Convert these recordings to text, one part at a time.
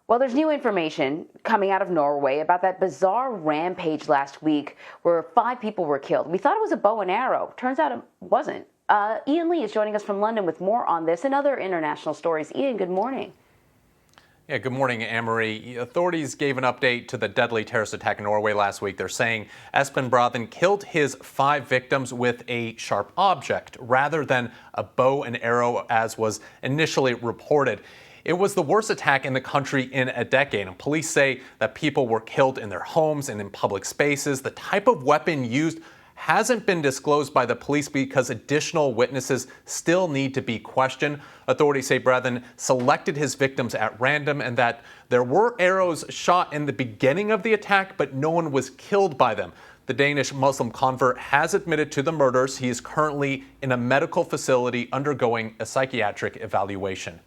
Well, there's new information coming out of Norway about that bizarre rampage last week where 5 people were killed. We thought it was a bow and arrow. Turns out it wasn't. Ian Lee is joining us from London with more on this and other international stories. Ian, good morning. Yeah, good morning, Anne-Marie. Authorities gave an update to the deadly terrorist attack in Norway last week. They're saying Espen Brathen killed his 5 victims with a sharp object rather than a bow and arrow, as was initially reported. It was the worst attack in the country in a decade, and police say that people were killed in their homes and in public spaces. The type of weapon used hasn't been disclosed by the police because additional witnesses still need to be questioned. Authorities say Brathen selected his victims at random and that there were arrows shot in the beginning of the attack, but no one was killed by them. The Danish Muslim convert has admitted to the murders. He is currently in a medical facility undergoing a psychiatric evaluation.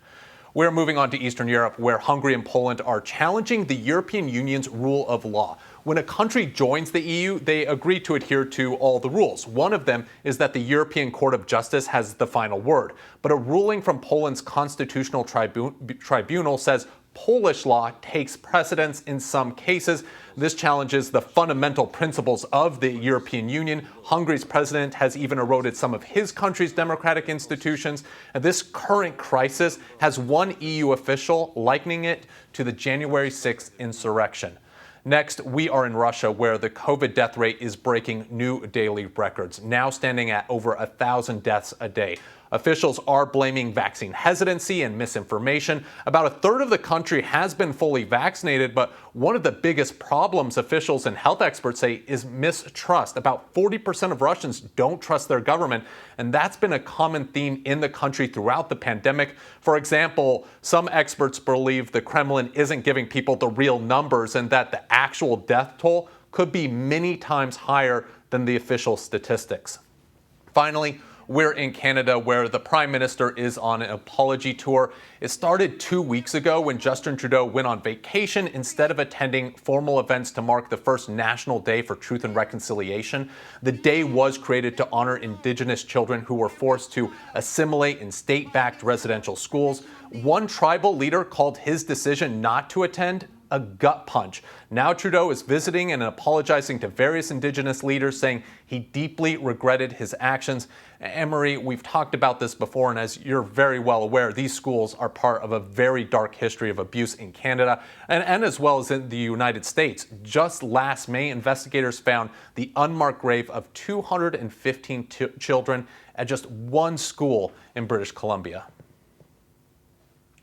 We're moving on to Eastern Europe, where Hungary and Poland are challenging the European Union's rule of law. When a country joins the EU, they agree to adhere to all the rules. One of them is that the European Court of Justice has the final word. But a ruling from Poland's Constitutional Tribunal says Polish law takes precedence in some cases. This challenges the fundamental principles of the European Union. Hungary's president has even eroded some of his country's democratic institutions. And this current crisis has one EU official likening it to the January 6th insurrection. Next, we are in Russia, where the COVID death rate is breaking new daily records, now standing at over 1,000 deaths a day. Officials are blaming vaccine hesitancy and misinformation. About a third of the country has been fully vaccinated, but one of the biggest problems officials and health experts say is mistrust. About 40% of Russians don't trust their government, and that's been a common theme in the country throughout the pandemic. For example, some experts believe the Kremlin isn't giving people the real numbers and that the actual death toll could be many times higher than the official statistics. Finally, we're in Canada, where the Prime Minister is on an apology tour. It started 2 weeks ago when Justin Trudeau went on vacation instead of attending formal events to mark the first National Day for Truth and Reconciliation. The day was created to honor Indigenous children who were forced to assimilate in state-backed residential schools. One tribal leader called his decision not to attend a gut punch. Now Trudeau is visiting and apologizing to various Indigenous leaders, saying he deeply regretted his actions. Anne-Marie, we've talked about this before, and as you're very well aware, these schools are part of a very dark history of abuse in Canada and as well as in the United States. Just last May, investigators found the unmarked grave of 215 children at just one school in British Columbia.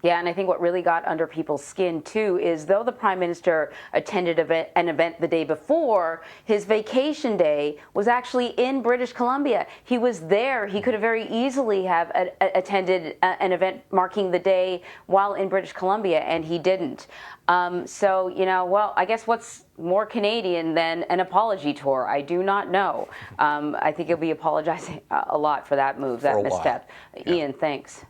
Yeah, and I think what really got under people's skin, too, is though the Prime Minister attended an event the day before, his vacation day was actually in British Columbia. He was there. He could have very easily have attended an event marking the day while in British Columbia, and he didn't. So, well, I guess what's more Canadian than an apology tour? I do not know. I think he'll be apologizing a lot for that move, that misstep. Yeah. Ian, thanks.